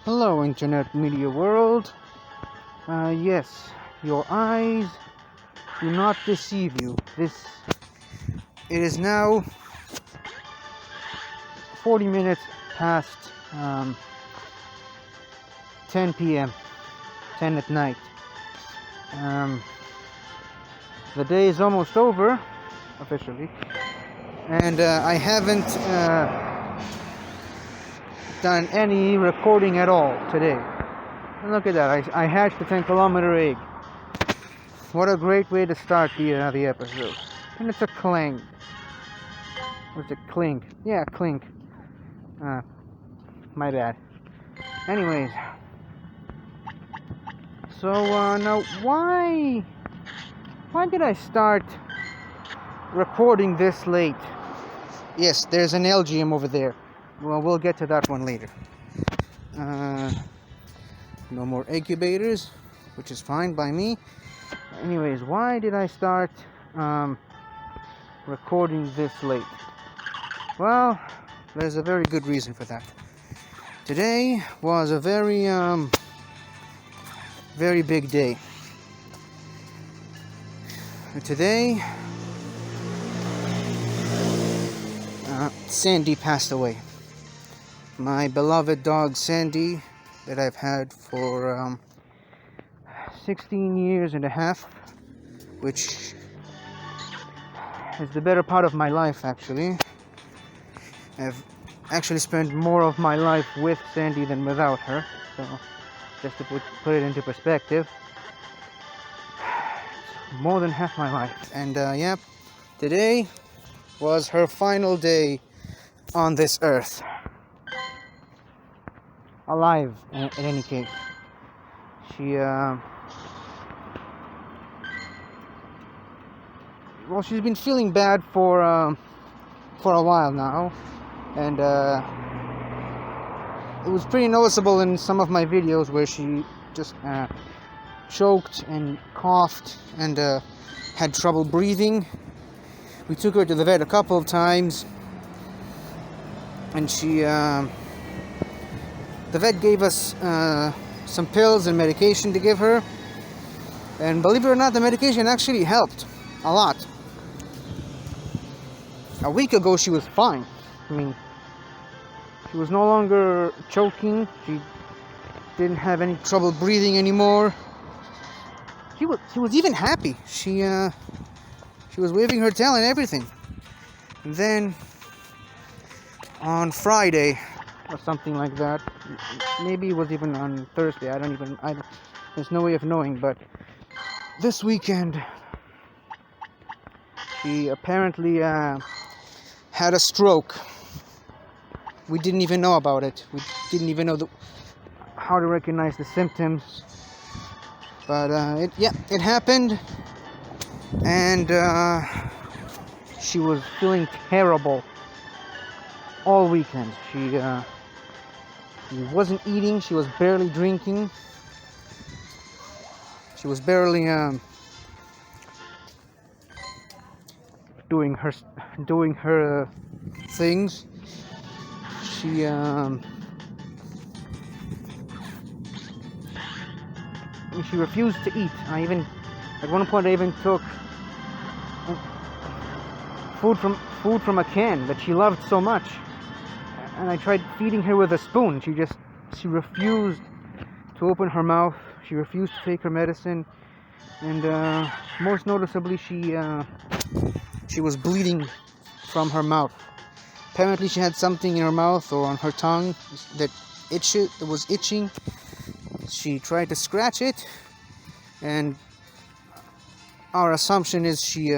Hello, Internet Media World. Yes, your eyes do not deceive you. It is now 40 minutes past 10 p.m., 10 at night. The day is almost over, officially, and I haven't done any recording at all today. And look at that, I hatched a 10-kilometer egg. What a great way to start the episode. And it's a clang. What's it? Clink. Yeah, clink. My bad. Anyways. So, now, why did I start recording this late? Yes, there's an LGM over there. Well, we'll get to that one later. No more incubators, which is fine by me. Anyways, why did I start recording this late? Well, there's a very good reason for that. Today was a very big day. Today, Sandy passed away. My beloved dog Sandy, that I've had for 16 years and a half, which is the better part of my life, actually. I've actually spent more of my life with Sandy than without her, so just to put it into perspective, it's more than half my life. And yeah, today was her final day on this earth. Alive, in any case. She, well, she's been feeling bad for a while now, and it was pretty noticeable in some of my videos where she just choked and coughed and had trouble breathing. We took her to the vet a couple of times, and the vet gave us some pills and medication to give her, and believe it or not, the medication actually helped a lot. A week ago she was fine. I mean, she was no longer choking, she didn't have any trouble breathing anymore. She was even happy. She was waving her tail and everything. And then on Friday or something like that, maybe it was even on Thursday, there's no way of knowing, but this weekend she apparently had a stroke. We didn't even know about it. We didn't even know how to recognize the symptoms. But it happened, and she was feeling terrible all weekend. She wasn't eating. She was barely drinking. She was barely doing her things. She refused to eat. At one point I even took food from a can that she loved so much, and I tried feeding her with a spoon. She refused to open her mouth. She refused to take her medicine, and most noticeably she was bleeding from her mouth. Apparently she had something in her mouth or on her tongue that was itching. She tried to scratch it, and our assumption is she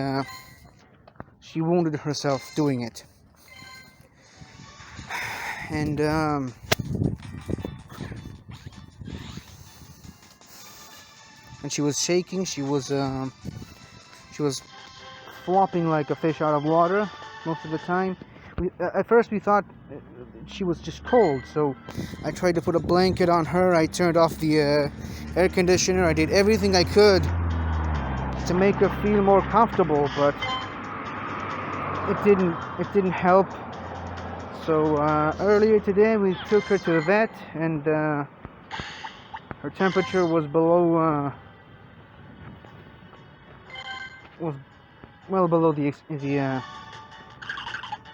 wounded herself doing it. And she was shaking. She was flopping like a fish out of water most of the time. At first we thought she was just cold, so I tried to put a blanket on her. I turned off the air conditioner. I did everything I could to make her feel more comfortable, but it didn't help. So earlier today we took her to the vet, and her temperature was below, was well below the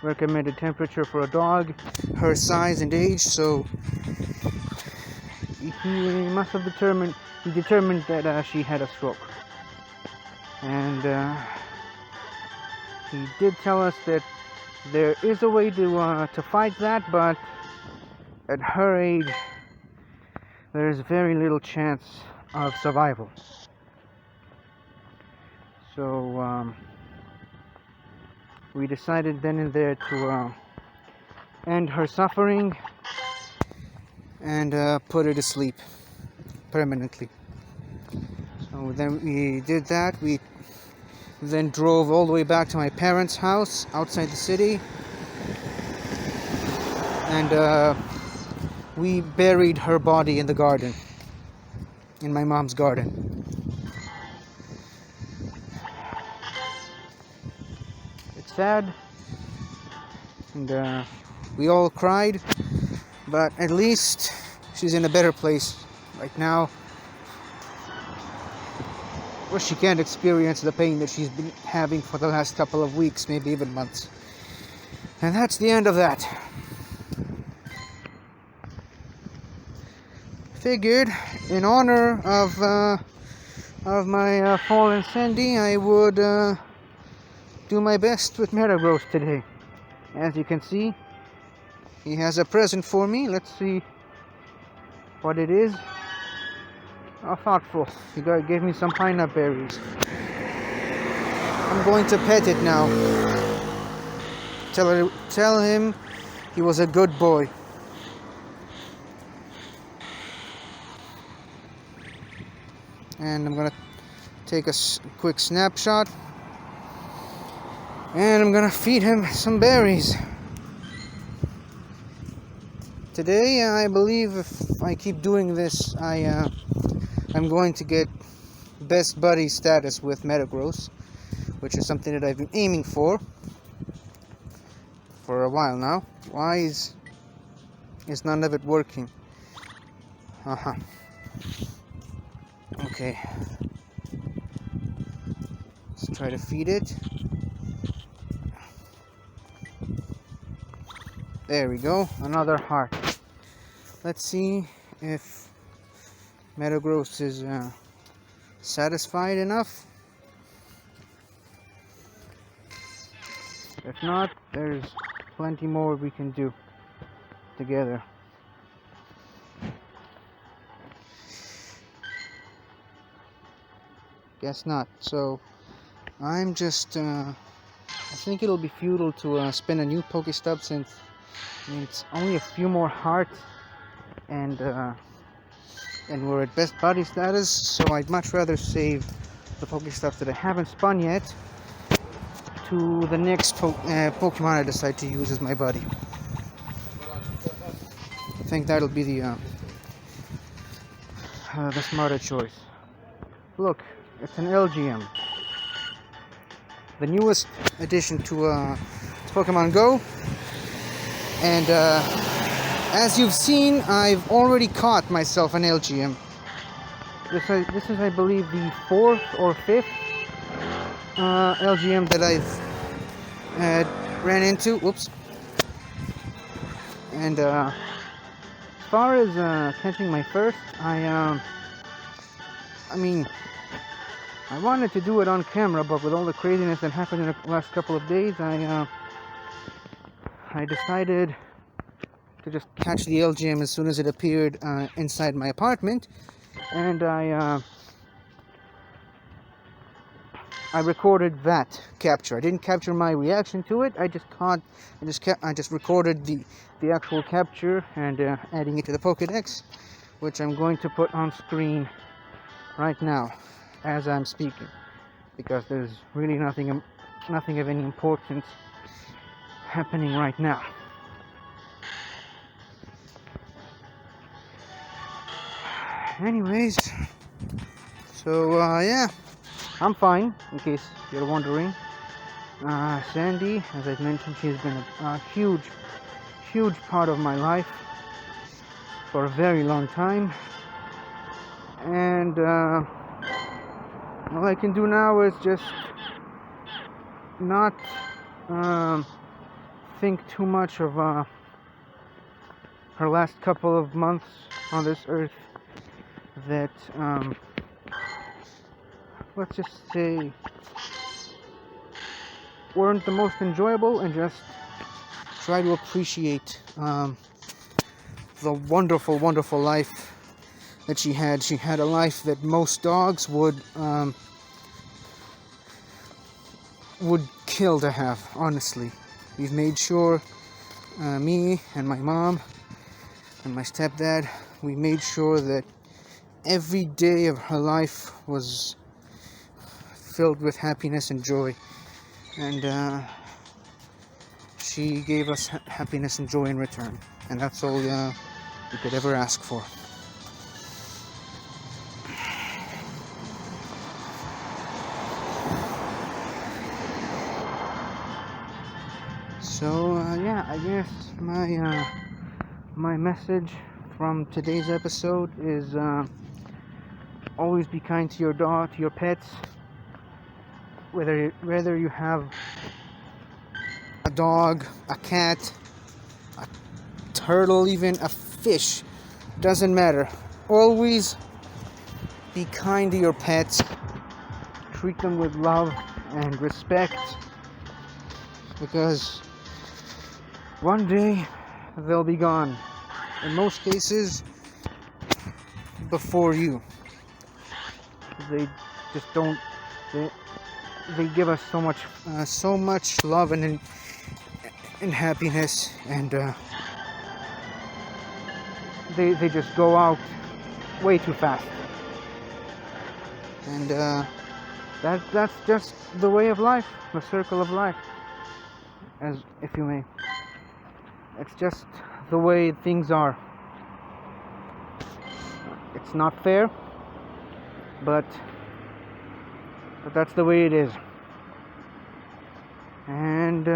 recommended temperature for a dog her size and age. So he must have determined that she had a stroke, and he did tell us that there is a way to fight that, but at her age there's very little chance of survival. So we decided then and there to end her suffering and put her to sleep permanently. So then we did that. We then drove all the way back to my parents' house outside the city, and we buried her body in the garden, in my mom's garden. It's sad, and we all cried, but at least she's in a better place right now, where she can't experience the pain that she's been having for the last couple of weeks, maybe even months. And that's the end of that. Figured, in honor of my fallen Sendy, I would do my best with Metagross today. As you can see, he has a present for me. Let's see what it is. How thoughtful. He gave me some pineapple berries. I'm going to pet it now. Tell him he was a good boy. And I'm gonna take a quick snapshot, and I'm gonna feed him some berries. Today, I believe if I keep doing this, I'm going to get best buddy status with Metagross, which is something that I've been aiming for a while now. Why is none of it working? Okay. Let's try to feed it. There we go, another heart. Let's see if Metagross is satisfied enough. If not, there's plenty more we can do together. Guess not. So I'm just I think it'll be futile to spin a new Pokestop, since it's only a few more hearts, and we're at best buddy status. So I'd much rather save the Pokestops that I haven't spun yet to the next Pokemon I decide to use as my buddy. I think that'll be the smarter choice. Look, it's an LGM, the newest addition to Pokemon Go, and as you've seen, I've already caught myself an LGM. This is, I believe, the 4th or 5th LGM that I've ran into. Whoops. And as far as catching my first, I mean, I wanted to do it on camera, but with all the craziness that happened in the last couple of days, I decided to just catch the LGM as soon as it appeared inside my apartment, and I recorded that capture. I didn't capture my reaction to it. I just recorded the actual capture and adding it to the Pokédex, which I'm going to put on screen right now as I'm speaking, because there's really nothing of any importance happening right now. Anyways, so yeah, I'm fine, in case you're wondering. Sandy, as I've mentioned, she's been a huge huge part of my life for a very long time, and all I can do now is just not think too much of her last couple of months on this earth that let's just say weren't the most enjoyable, and just try to appreciate the wonderful, wonderful life that she had. She had a life that most dogs would kill to have, honestly. We've made sure, me and my mom and my stepdad, we made sure that every day of her life was filled with happiness and joy. And she gave us happiness and joy in return. And that's all we could ever ask for. So yeah, I guess my message from today's episode is always be kind to your dog, to your pets, whether you have a dog, a cat, a turtle, even a fish, doesn't matter. Always be kind to your pets, treat them with love and respect, because one day they'll be gone. In most cases, before you. They just don't. They give us so much love and happiness, and they just go out way too fast. And that's just the way of life, the circle of life, as if you may. It's just the way things are. It's not fair, but that's the way it is. And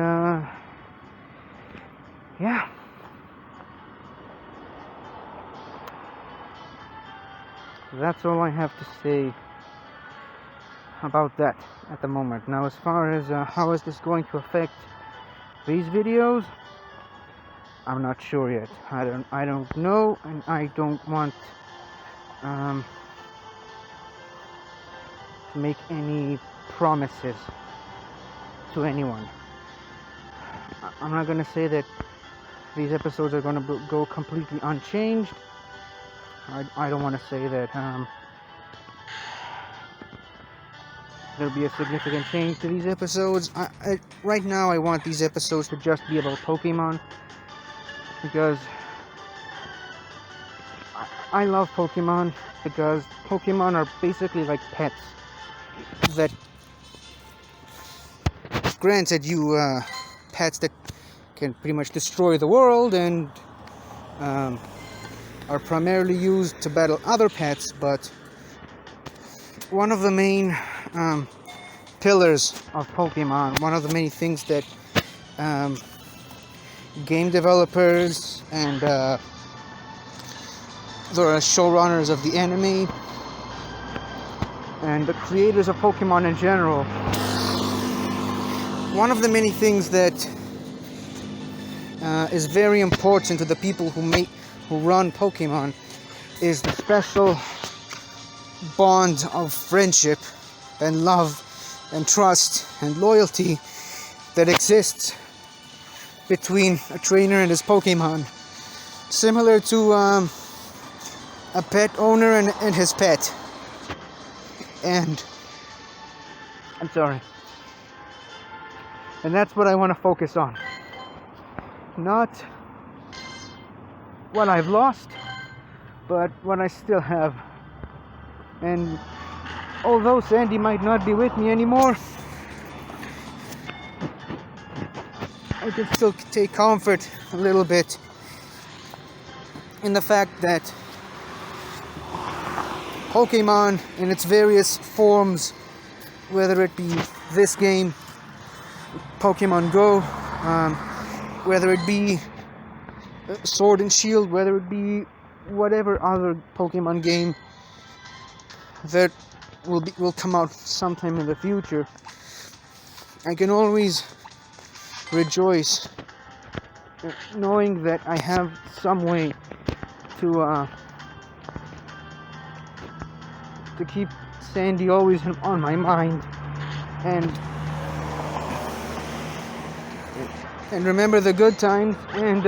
yeah, that's all I have to say about that at the moment. Now, as far as how is this going to affect these videos, I'm not sure yet. I don't know, and I don't want to make any promises to anyone. I'm not going to say that these episodes are going to go completely unchanged. I don't want to say that there'll be a significant change to these episodes. Right now, I want these episodes to just be about Pokemon, because I love Pokemon, because Pokemon are basically like pets that, granted, you pets that can pretty much destroy the world and are primarily used to battle other pets, but one of the main pillars of Pokemon, one of the many things that game developers and the showrunners of the anime and the creators of Pokemon in general, one of the many things that is very important to the people who run Pokemon is the special bond of friendship and love and trust and loyalty that exists between a trainer and his Pokemon, similar to a pet owner and his pet. And I'm sorry. And that's what I want to focus on. Not what I've lost, but what I still have. And although Sandy might not be with me anymore, I can still take comfort a little bit in the fact that Pokemon in its various forms, whether it be this game, Pokemon Go, whether it be Sword and Shield, whether it be whatever other Pokemon game that will come out sometime in the future, I can always rejoice knowing that I have some way to keep Sandy always on my mind, and remember the good times, and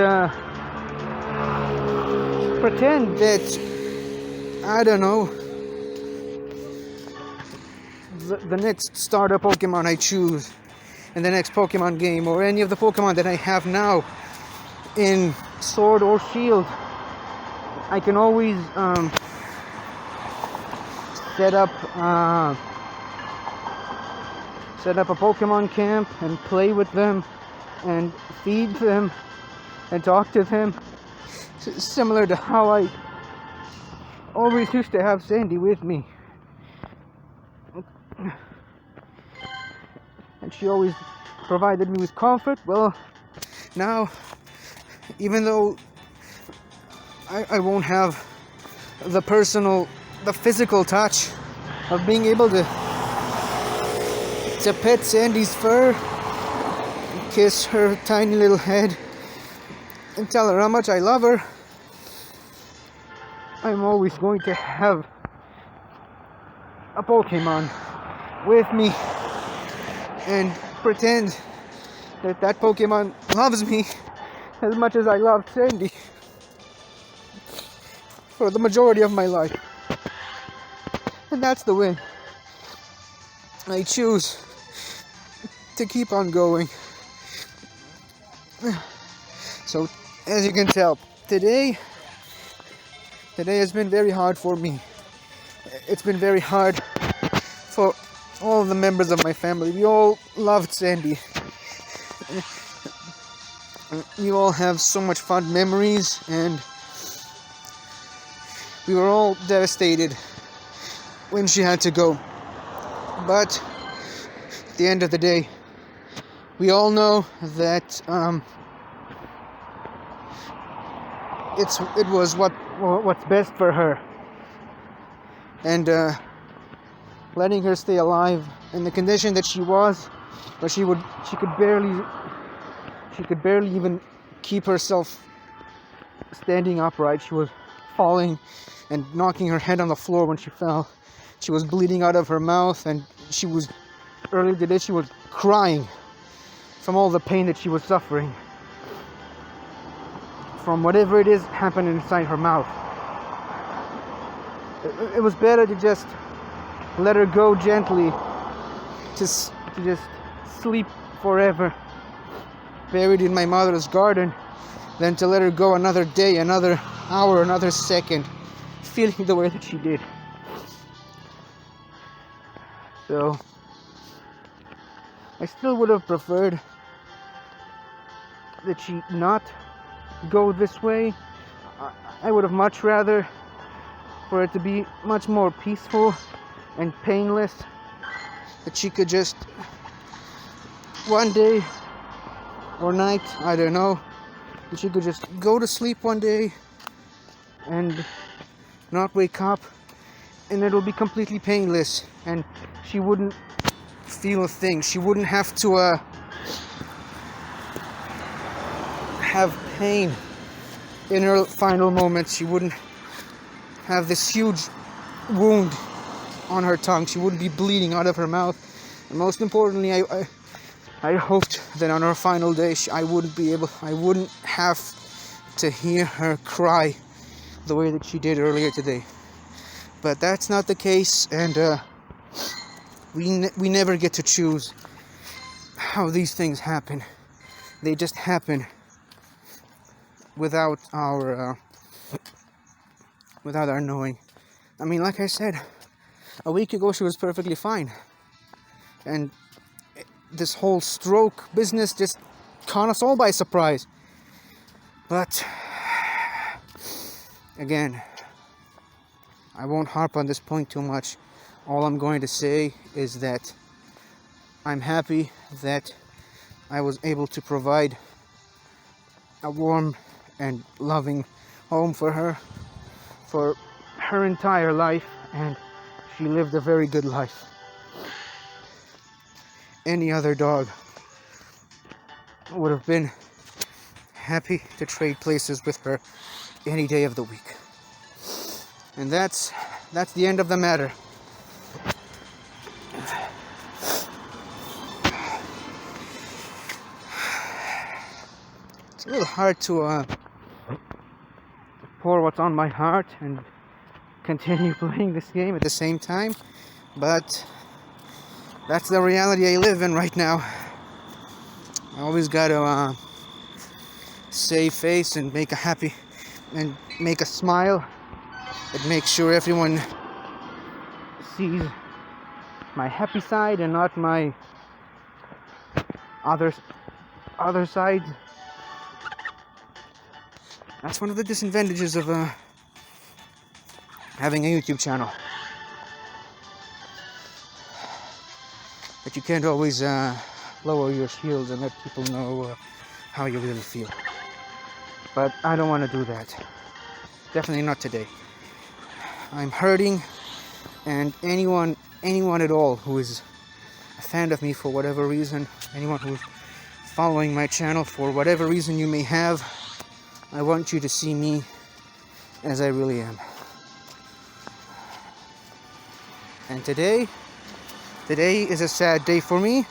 pretend that, I don't know, the next starter Pokemon I choose in the next Pokemon game, or any of the Pokemon that I have now in Sword or Shield, I can always set up a Pokemon camp and play with them and feed them and talk to them, similar to how I always used to have Sandy with me, and she always provided me with comfort. Well, now, even though I won't have the physical touch of being able to pet Sandy's fur, kiss her tiny little head, and tell her how much I love her, I'm always going to have a Pokemon with me and pretend that Pokemon loves me as much as I loved Sandy for the majority of my life. And that's the win. I choose to keep on going. So, as you can tell, today has been very hard for me. It's been very hard for all the members of my family. We all loved Sandy. We all have so much fond memories, and we were all devastated when she had to go. But at the end of the day, we all know that it was what's best for her, and letting her stay alive in the condition that she was, where she could barely even keep herself standing upright. She was falling and knocking her head on the floor when she fell. She was bleeding out of her mouth, and earlier today she was crying from all the pain that she was suffering from whatever it is happening inside her mouth. It was better to just let her go gently, to just sleep forever, buried in my mother's garden, than to let her go another day, another hour, another second, feeling the way that she did. So, I still would have preferred that she not go this way. I would have much rather for it to be much more peaceful and painless, that she could just one day or night, I don't know, that she could just go to sleep one day and not wake up, and it'll be completely painless, and she wouldn't feel a thing. She wouldn't have to have pain in her final moments. She wouldn't have this huge wound on her tongue. She wouldn't be bleeding out of her mouth. And most importantly, I hoped that on her final day I wouldn't have to hear her cry the way that she did earlier today. But that's not the case, and we never get to choose how these things happen. They just happen without our knowing. I mean, like I said, a week ago she was perfectly fine, and this whole stroke business just caught us all by surprise. But again, I won't harp on this point too much. All I'm going to say is that I'm happy that I was able to provide a warm and loving home for her entire life, and she lived a very good life. Any other dog would have been happy to trade places with her any day of the week. And that's the end of the matter. It's a little hard to pour what's on my heart and continue playing this game at the same time, but that's the reality I live in right now. I always gotta save face and make a smile and make sure everyone sees my happy side and not my other side. That's one of the disadvantages of having a YouTube channel. That you can't always lower your shields and let people know how you really feel. But I don't want to do that. Definitely not today. I'm hurting, and anyone at all who is a fan of me for whatever reason, anyone who's following my channel for whatever reason you may have, I want you to see me as I really am. And today is a sad day for me,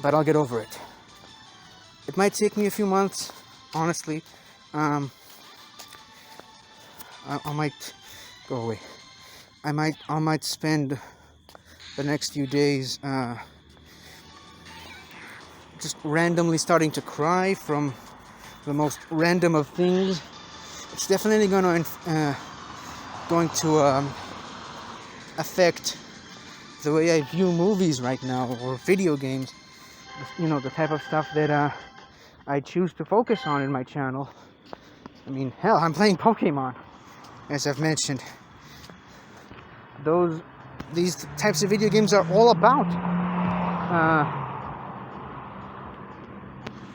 but I'll get over it. It might take me a few months, honestly. I might go away. I might spend the next few days just randomly starting to cry from the most random of things. It's definitely going to affect the way I view movies right now, or video games. You know, the type of stuff that I choose to focus on in my channel. I mean, hell, I'm playing Pokémon, as I've mentioned. These types of video games are all about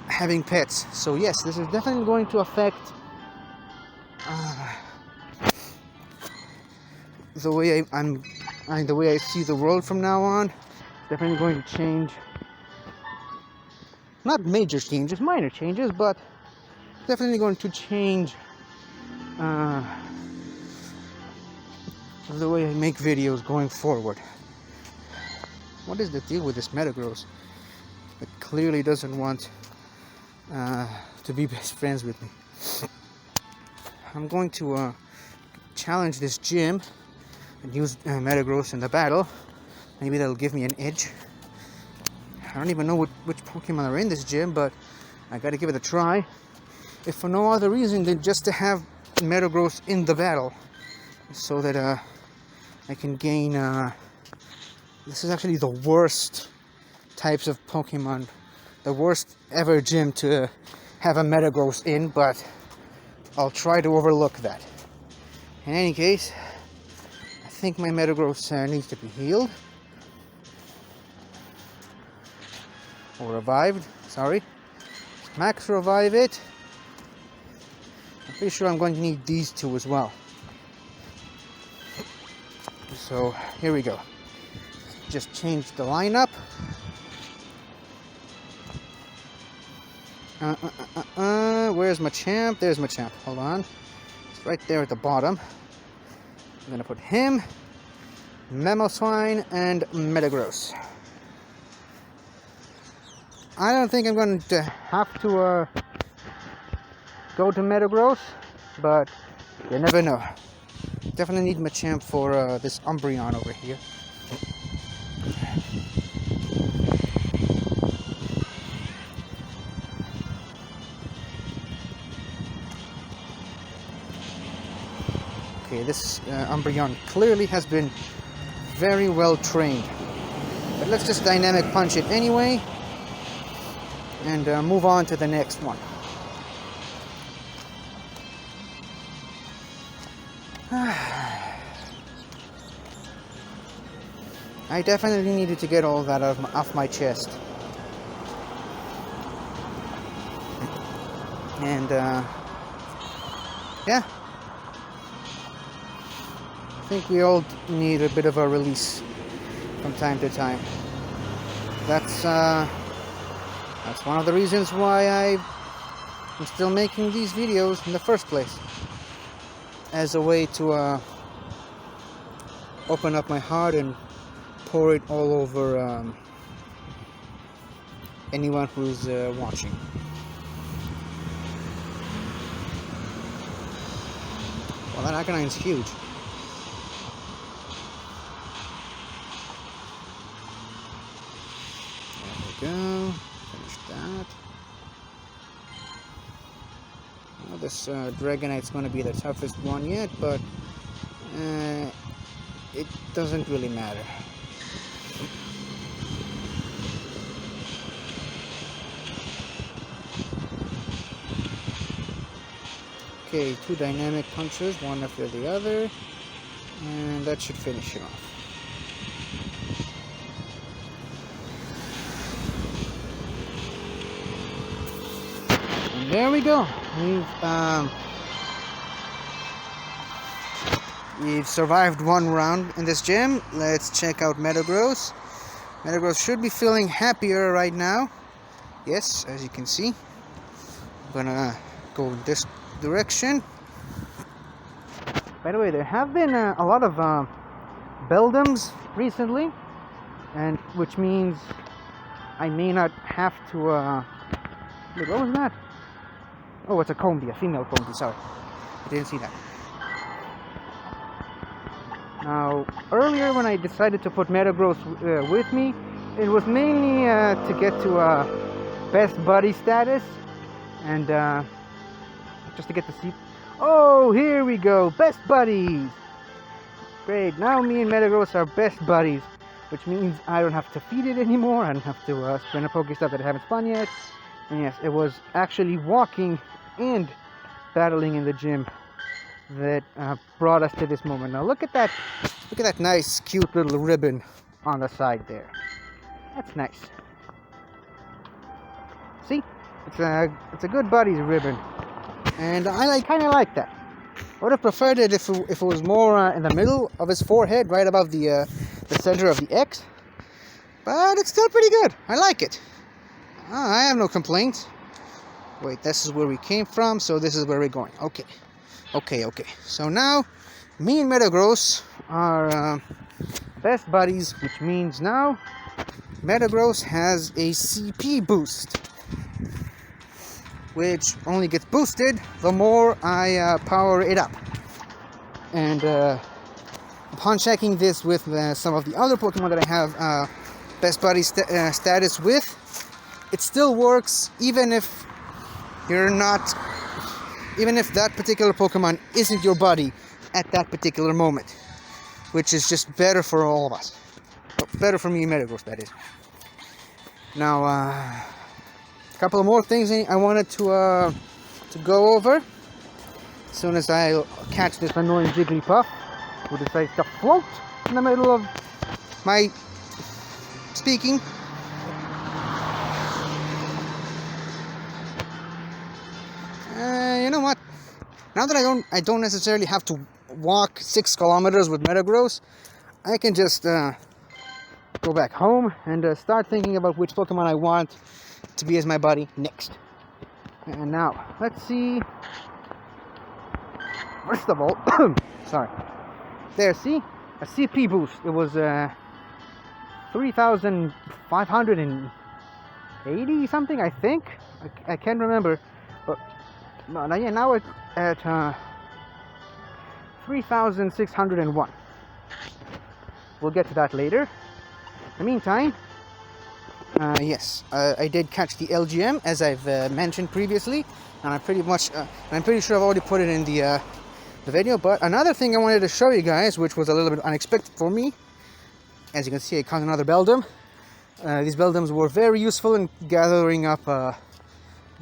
having pets. So yes, this is definitely going to affect the way the way I see the world from now on. It's definitely going to change. Not major changes, minor changes, but definitely going to change the way I make videos going forward. What is the deal with this Metagross? It clearly doesn't want to be best friends with me. I'm going to challenge this gym and use Metagross in the battle. Maybe that'll give me an edge. I don't even know which Pokemon are in this gym, but I gotta give it a try. If for no other reason than just to have Metagross in the battle, so that I can gain. This is actually the worst types of Pokemon, the worst ever gym to have a Metagross in, but I'll try to overlook that. In any case, I think my Metagross needs to be healed. Or revived, sorry. Max revive it. I'm pretty sure I'm going to need these two as well. So, here we go. Just change the lineup. Where's Machamp? There's Machamp. Hold on. It's right there at the bottom. I'm gonna put him, Mamoswine, and Metagross. I don't think I'm going to have to go to Metagross, but you never know. Definitely need Machamp for this Umbreon over here. Okay, this Umbreon clearly has been very well trained. But let's just Dynamic Punch it anyway, and move on to the next one. I definitely needed to get all that off my chest. And yeah, I think we all need a bit of a release from time to time. That's one of the reasons why I'm still making these videos in the first place, as a way to open up my heart and pour it all over anyone who's watching. Well, that Arcanine's huge. There we go. Finish that. Well, this Dragonite's going to be the toughest one yet, but it doesn't really matter. Okay, 2 dynamic punches, one after the other, and that should finish it off. And there we go. We've survived one round in this gym. Let's check out Metagross. Metagross should be feeling happier right now. Yes, as you can see. I'm gonna go in this direction. By the way, there have been a lot of Beldums recently, and which means I may not have to wait, what was that? Oh, it's a Combi, a female Combi, sorry. I didn't see that. Now, earlier when I decided to put Metagross with me, it was mainly to get to best buddy status, and just to get to see. Oh, here we go, best buddies. Great, now me and Metagross are best buddies, which means I don't have to feed it anymore. I don't have to spin a Pokestop that I haven't spun yet. And yes, it was actually walking and battling in the gym that brought us to this moment. Now look at that nice, cute little ribbon on the side there. That's nice. See, it's a good buddies ribbon. And I kind of like that. I would have preferred it if it was more in the middle of his forehead, right above the center of the X. But it's still pretty good. I like it. I have no complaints. Wait, this is where we came from, so this is where we're going. Okay. So now, me and Metagross are best buddies, which means now Metagross has a CP boost, which only gets boosted the more I power it up. And upon checking this with some of the other Pokemon that I have best buddy status with, it still works even if that particular Pokemon isn't your buddy at that particular moment, which is just better for all of us. Better for me and Metagross, that is. Now, a couple of more things I wanted to go over. As soon as I catch this annoying Jigglypuff, who decides to float in the middle of my speaking. You know what? Now that I don't necessarily have to walk 6 kilometers with Metagross, I can just go back home and start thinking about which Pokemon I want to be as my buddy next. And now, let's see. First of all, sorry. There, see? A CP boost. It was 3,580 something, I think. I can't remember. But now it's at 3,601. We'll get to that later. In the meantime, yes, I did catch the LGM, as I've mentioned previously, and I'm pretty sure I've already put it in the video. But another thing I wanted to show you guys, which was a little bit unexpected for me, as you can see, I caught another Beldum. These Beldums were very useful in gathering up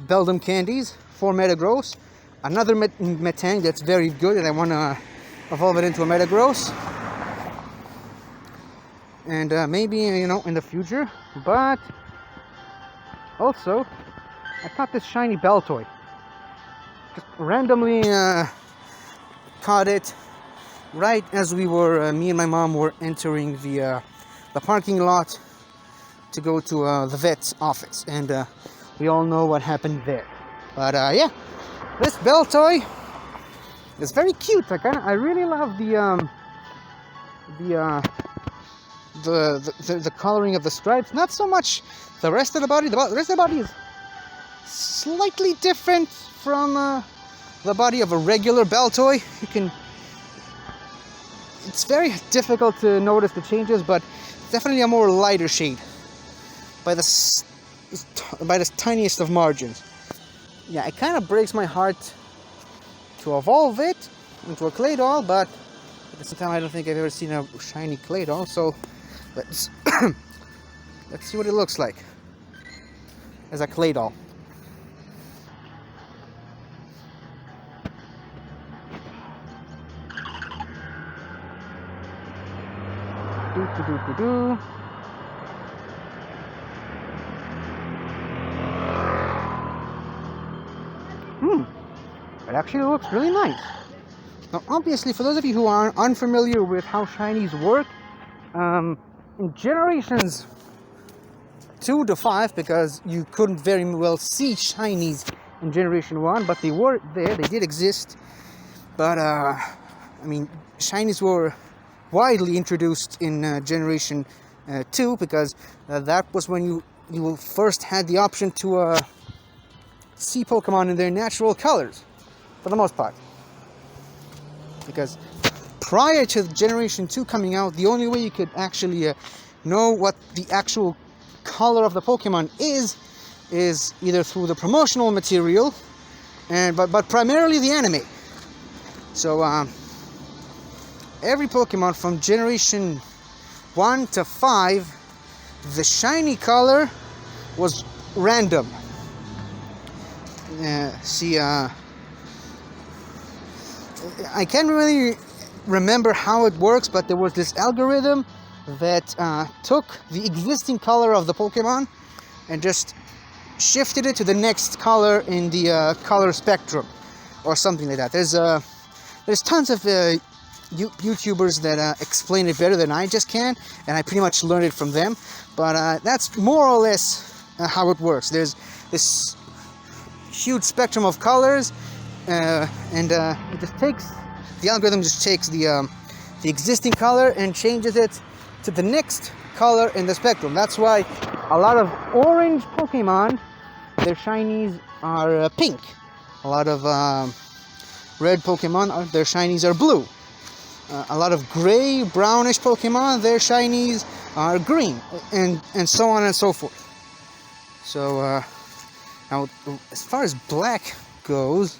Beldum candies for Metagross. Another Metang that's very good, and I want to evolve it into a Metagross. And maybe, in the future. But also, I caught this shiny Baltoy. just randomly caught it right as we were, me and my mom were entering the parking lot to go to the vet's office, and we all know what happened there. But yeah, this bell toy is very cute. I really love the coloring of the stripes. Not so much the rest of the body. The rest of the body is slightly different from the body of a regular bell toy. It's very difficult to notice the changes, but definitely a more lighter shade by the tiniest of margins. Yeah, it kind of breaks my heart to evolve it into a clay doll, but at the same time I don't think I've ever seen a shiny clay doll, so let's let's see what it looks like as a clay doll. It actually looks really nice. Now, obviously, for those of you who are unfamiliar with how shinies work, in generations 2 to 5, because you couldn't very well see shinies in generation 1, but they were there, they did exist. But I mean, shinies were widely introduced in generation 2, because that was when you first had the option to see Pokemon in their natural colors, for the most part. Because prior to generation 2 coming out, the only way you could actually know what the actual color of the Pokemon is either through the promotional material, but primarily the anime. So every Pokemon from generation 1 to 5, the shiny color was random. I can't really remember how it works, but there was this algorithm that took the existing color of the Pokemon and just shifted it to the next color in the color spectrum, or something like that. There's tons of YouTubers that explain it better than I just can, and I pretty much learned it from them. But that's more or less how it works. There's this huge spectrum of colors, and it just takes, the algorithm just takes the existing color and changes it to the next color in the spectrum. That's why a lot of orange Pokemon, their shinies are pink. A lot of red Pokemon, their shinies are blue. A lot of gray, brownish Pokemon, their shinies are green, and so on and so forth. So now, as far as black goes,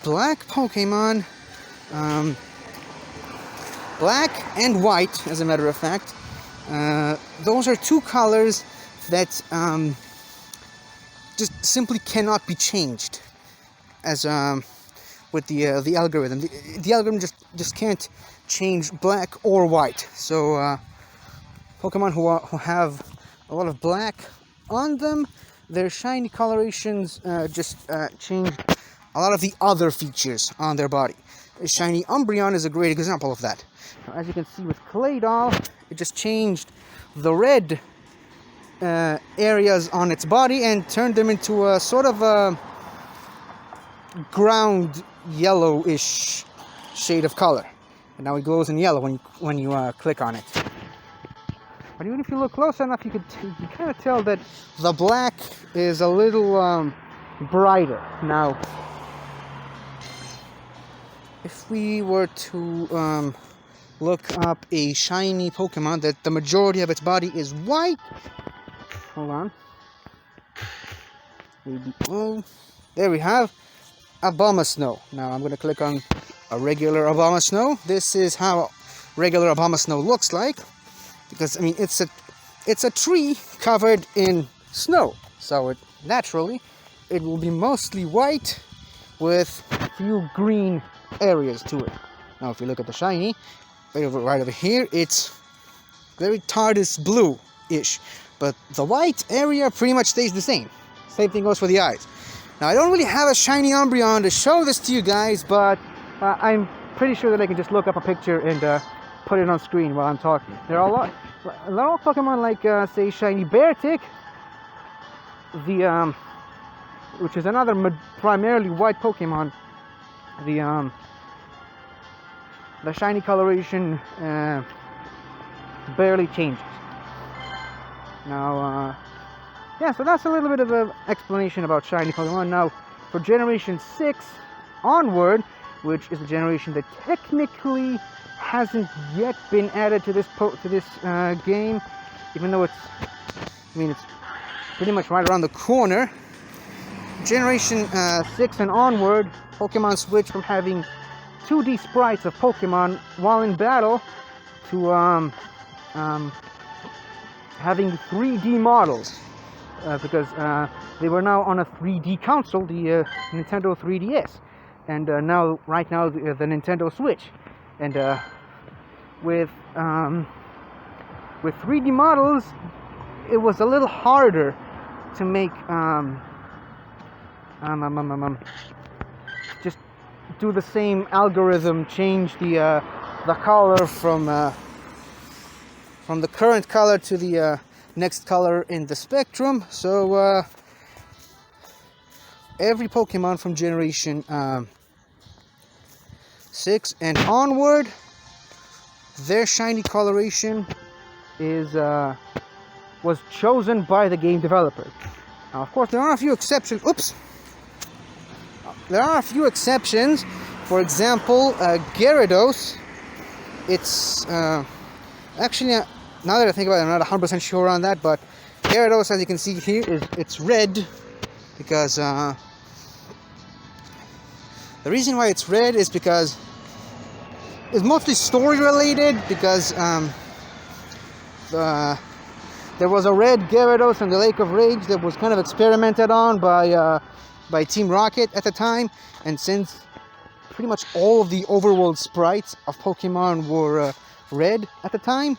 black Pokemon, black and white, as a matter of fact, those are two colors that just simply cannot be changed as with the algorithm. The algorithm just can't change black or white. So Pokemon who have a lot of black on them, their shiny colorations just change a lot of the other features on their body. Shiny Umbreon is a great example of that. Now, as you can see with Clay Doll, it just changed the red areas on its body and turned them into a sort of a ground yellowish shade of color. And now it glows in yellow when you click on it. But even if you look close enough, you kind of tell that the black is a little brighter. Now, if we were to look up a shiny Pokemon that the majority of its body is white, hold on. Maybe, oh, there we have Abomasnow. Now I'm going to click on a regular Abomasnow. This is how regular Abomasnow looks like. Because, I mean, it's a tree covered in snow, so naturally it will be mostly white with a few green areas to it. Now, if you look at the shiny, right over here, it's very TARDIS blue-ish, but the white area pretty much stays the same. Same thing goes for the eyes. Now, I don't really have a shiny Umbreon to show this to you guys, but I'm pretty sure that I can just look up a picture and put it on screen while I'm talking. There are a lot of Pokemon like, say, shiny Beartic, which is another primarily white Pokemon. The shiny coloration barely changes. Now, yeah, so that's a little bit of an explanation about shiny Pokemon. Now, for Generation 6 onward, which is the generation that technically hasn't yet been added to this game, even though it's pretty much right around the corner. Generation 6 and onward, Pokemon switch from having 2D sprites of Pokemon while in battle to having 3D models. Because they were now on a 3D console, the Nintendo 3DS, and right now the Nintendo Switch, and with 3D models, it was a little harder to make just do the same algorithm, change the color from the current color to the next color in the spectrum. So every Pokemon from Generation 6 and onward, their shiny coloration was chosen by the game developer. Now, of course, there are a few exceptions. There are a few exceptions. For example, Gyarados. It's actually, now that I think about it, I'm not 100% sure on that, but Gyarados, as you can see here, it's red because the reason why it's red is because it's mostly story related, because there was a red Gyarados in the Lake of Rage that was kind of experimented on by Team Rocket at the time, and since pretty much all of the overworld sprites of Pokemon were red at the time,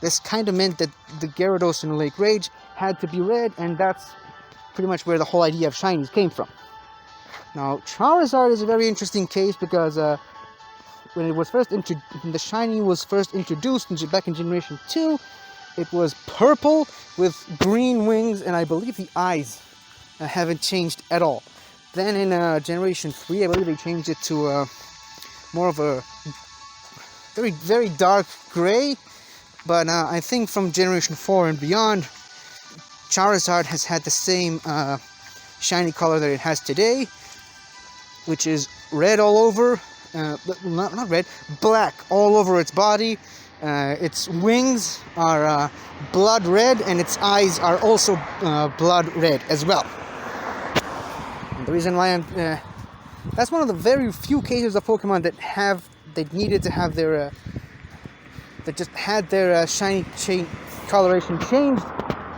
this kind of meant that the Gyarados in Lake Rage had to be red, and that's pretty much where the whole idea of shinies came from. Now, Charizard is a very interesting case because when it was first the shiny was first introduced back in Generation 2, it was purple with green wings, and I believe the eyes haven't changed at all. Then in Generation 3, I believe they changed it to more of a very, very dark gray, but I think from Generation 4 and beyond, Charizard has had the same shiny color that it has today, which is red all over, not red, black all over its body. Its wings are blood red, and its eyes are also blood red as well. And the reason why that's one of the very few cases of Pokemon that needed to have their that just had their shiny coloration changed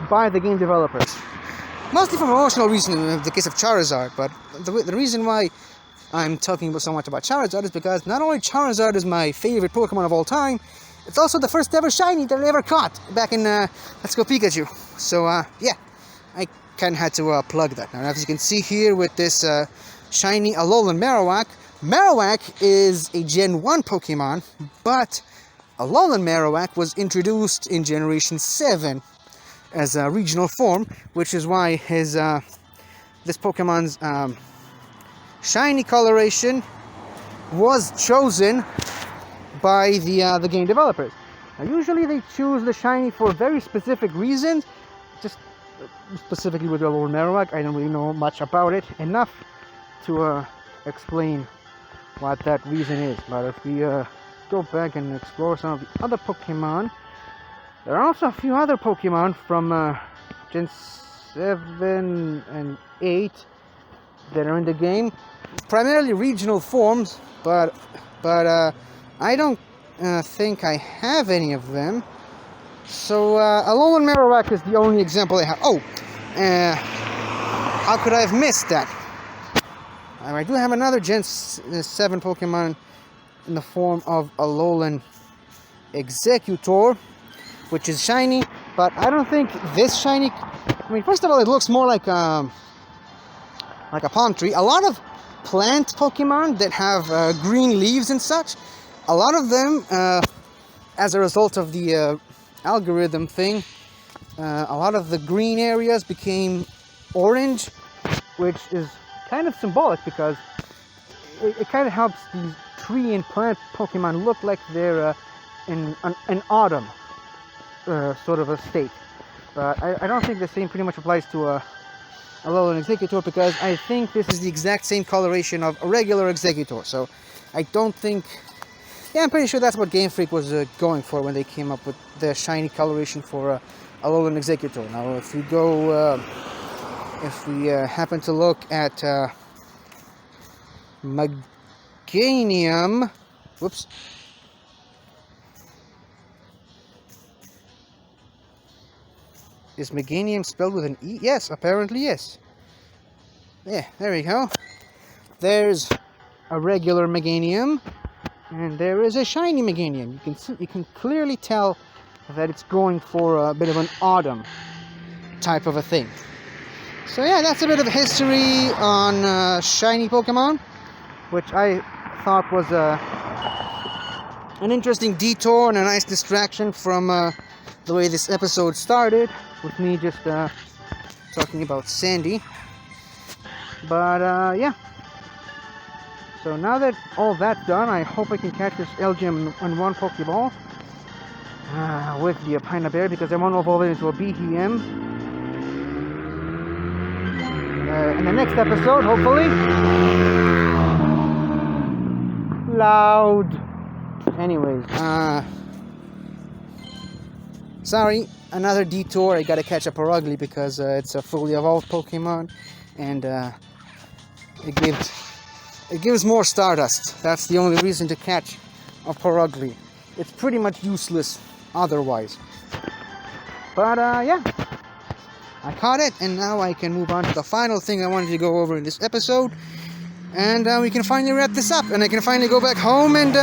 by the game developers, mostly for emotional reasons in the case of Charizard. But the reason why I'm talking so much about Charizard is because not only Charizard is my favorite Pokemon of all time, it's also the first ever shiny that I ever caught back in Let's Go Pikachu. So yeah, I kind of had to plug that. Now, as you can see here with this shiny Alolan Marowak, Marowak is a Gen 1 Pokemon, but Alolan Marowak was introduced in Generation 7 as a regional form, which is why this Pokemon's shiny coloration was chosen by the game developers. Now, usually they choose the shiny for very specific reasons. Just specifically with the Alolan Marowak, I don't really know much about it enough to explain what that reason is. But if we go back and explore some of the other Pokemon, there are also a few other Pokemon from Gen 7 and 8 that are in the game, primarily regional forms, but I don't think I have any of them. So Alolan Marowak is the only example I have. Oh, how could I have missed that? I do have another Gen 7 Pokemon in the form of Lowland Executor, which is shiny, but I don't think this shiny... I mean, first of all, it looks more like like a palm tree. A lot of plant Pokemon that have green leaves and such, a lot of them, as a result of the algorithm thing, a lot of the green areas became orange, which is kind of symbolic because it kind of helps these tree and plant Pokemon look like they're in an autumn sort of a state. But I don't think the same pretty much applies to a Lowland Executor, because I think this is the exact same coloration of a regular Executor. So I don't think... Yeah, I'm pretty sure that's what Game Freak was going for when they came up with the shiny coloration for a Lowland Executor. Now, if we go... if we happen to look at Meganium... Whoops. Is Meganium spelled with an E? Yes, apparently yes. Yeah, there we go. There's a regular Meganium, and there is a shiny Meganium. You can clearly tell that it's going for a bit of an autumn type of a thing. So yeah, that's a bit of history on shiny Pokemon, which I thought was an interesting detour and a nice distraction from the way this episode started, with me just talking about Sandy. But yeah, so now that all that's done, I hope I can catch this LGM in one Pokeball with the Pinda Bear, because I want to evolve it into a BTM in the next episode, hopefully. Loud. Anyways, sorry, another detour. I gotta catch a Purugly because it's a fully evolved Pokemon, and it gives more Stardust. That's the only reason to catch a Purugly. It's pretty much useless otherwise. But yeah, I caught it, and now I can move on to the final thing I wanted to go over in this episode, and we can finally wrap this up, and I can finally go back home and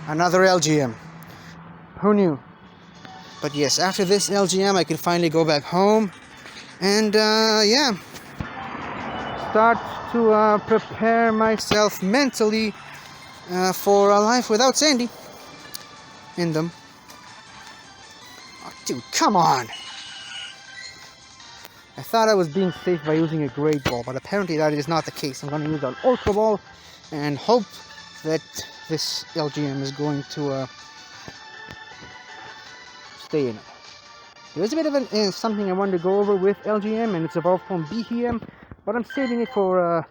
another LGM. Who knew? But yes, after this LGM, I can finally go back home and yeah, start to prepare myself mentally for a life without Sandy in them. Oh, dude, come on! I thought I was being safe by using a Great Ball, but apparently that is not the case. I'm going to use an Ultra Ball and hope that this LGM is going to stay in it. There's a bit of something I wanted to go over with LGM, and it's evolved from BTM, but I'm saving it for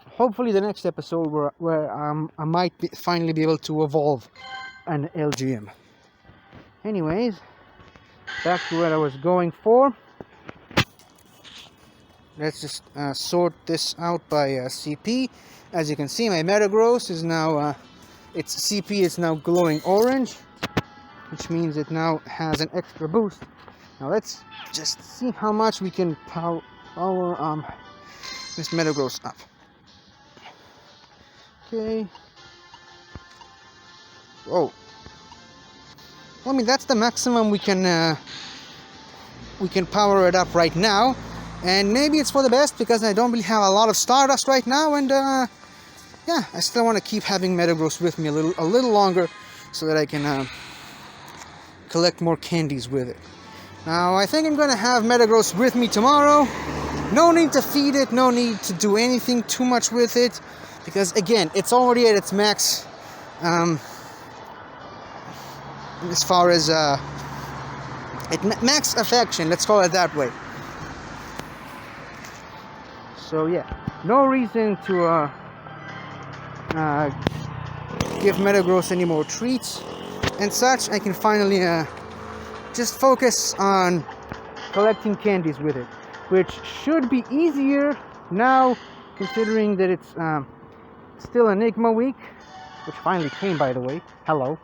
hopefully the next episode where I might finally be able to evolve an LGM. Anyways, back to what I was going for. Let's just sort this out by CP. As you can see, my Metagross is now, its CP is now glowing orange, which means it now has an extra boost. Now let's just see how much we can power this Metagross up. Okay. Oh. Well, I mean, that's the maximum we can power it up right now. And maybe it's for the best, because I don't really have a lot of Stardust right now, and yeah, I still want to keep having Metagross with me a little longer, so that I can collect more candies with it. Now, I think I'm going to have Metagross with me tomorrow. No need to feed it, no need to do anything too much with it, because again, it's already at its max, as far as max affection, let's call it that way. So yeah, no reason to give Metagross any more treats and such. I can finally just focus on collecting candies with it, which should be easier now, considering that it's still Enigma week, which finally came, by the way. Hello.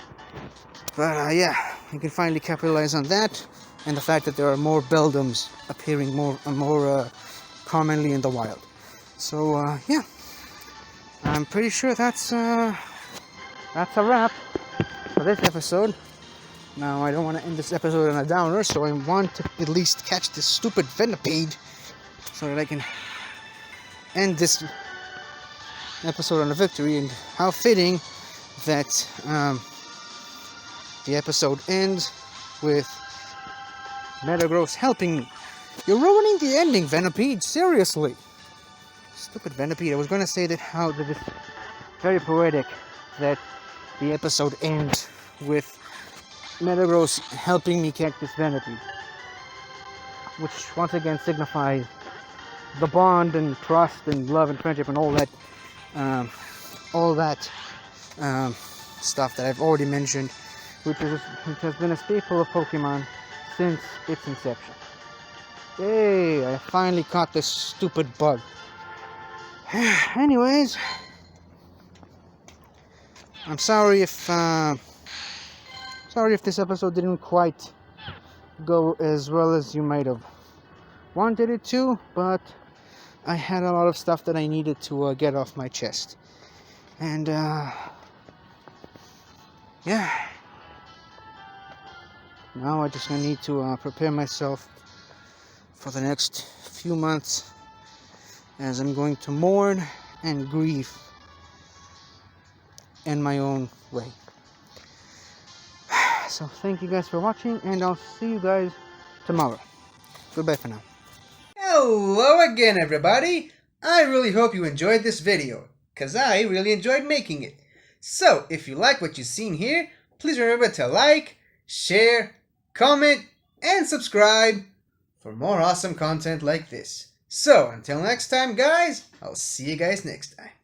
But yeah, you can finally capitalize on that, and the fact that there are more Beldums appearing more commonly in the wild. So yeah, I'm pretty sure that's a wrap for this episode. Now, I don't want to end this episode on a downer, so I want to at least catch this stupid Venipede so that I can end this episode on a victory. And how fitting that the episode ends with Metagross helping me. You're ruining the ending, Venipede. Seriously. Stupid Venipede. I was going to say that how that it's very poetic that the episode ends with Metagross helping me catch this Venipede, which once again signifies the bond and trust and love and friendship and all that stuff that I've already mentioned, which has been a staple of Pokemon since its inception. Yay! I finally caught this stupid bug. Anyways, I'm sorry if this episode didn't quite go as well as you might have wanted it to, but I had a lot of stuff that I needed to get off my chest. And yeah, now I just need to prepare myself for the next few months, as I'm going to mourn and grieve in my own way. So thank you guys for watching, and I'll see you guys tomorrow. Goodbye for now. Hello again, everybody! I really hope you enjoyed this video, because I really enjoyed making it. So, if you like what you've seen here, please remember to like, share, comment, and subscribe for more awesome content like this. So, until next time, guys, I'll see you guys next time.